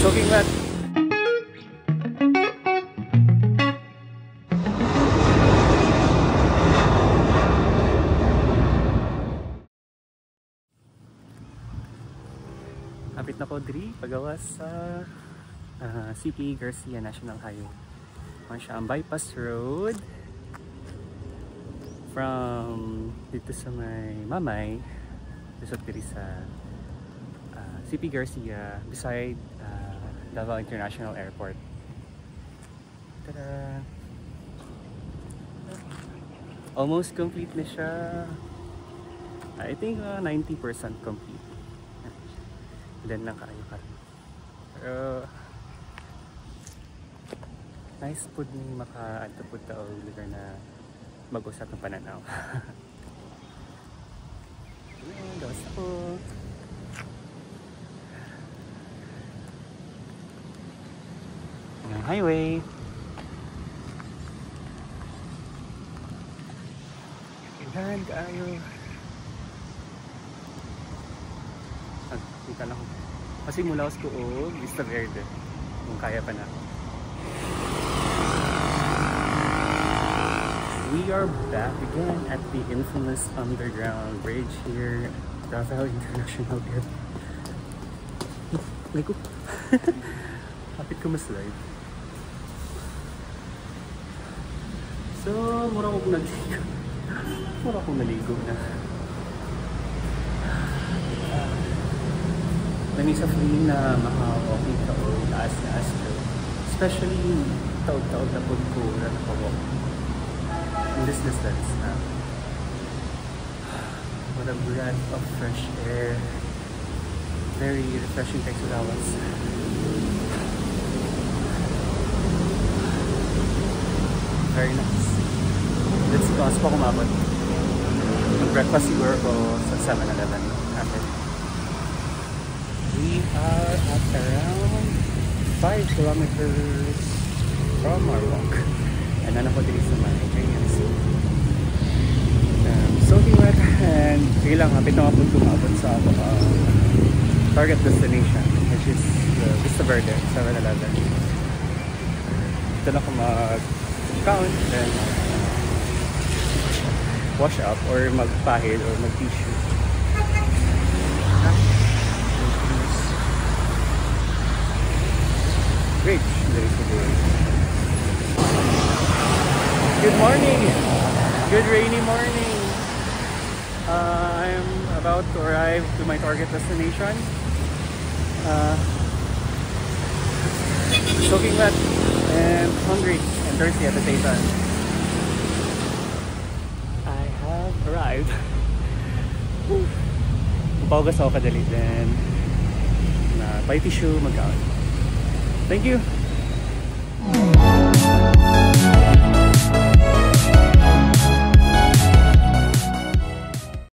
soaking wet. Kapit na ko diri pagawas sa CP Garcia National Highway. Ano siya ang bypass road from dito sa may Mamay dito diri sa CP Garcia beside Davao International Airport. Tada! Almost complete na siya. I think 90% complete. Then lang kayo ka. Pero nice po din maka-adto po ta og lugar na mag-usap ng pananaw. Gawas po. Ang highway. Kailan kayo. Kita lang. Kasi mula ko o Vista Verde. Kung kaya pa na. We are back again at the infamous underground bridge here at Davao International Airport. Like ko. Kapit ko maslide. So, mura ko naligo. Mura ko naligo na. Nani sa feeling na maka-walking ka o taas-taas ko. Especially taog-taog na po ko na nakawalk. In this distance na. What a breath of fresh air. Very refreshing thanks to Lawas. Very nice. Let's go. As pa kumabot. Mag-breakfast siguro ko sa 7-Eleven after. We are at around 5 kilometers from our walk. And then ako din sa mga JNC. Soaking wet and kailang hapit na mapun kumabot sa target destination, which is Vista Verde, 7-Eleven. Ito na ako mag-count, then wash up or magpahid or mag-tissue. Bridge. Good morning! Good rainy morning! I'm about to arrive to my target destination. Soaking wet and hungry and thirsty at the same time. I have arrived. Paugas ako kadali, then buy tissue, mag-out. Thank you.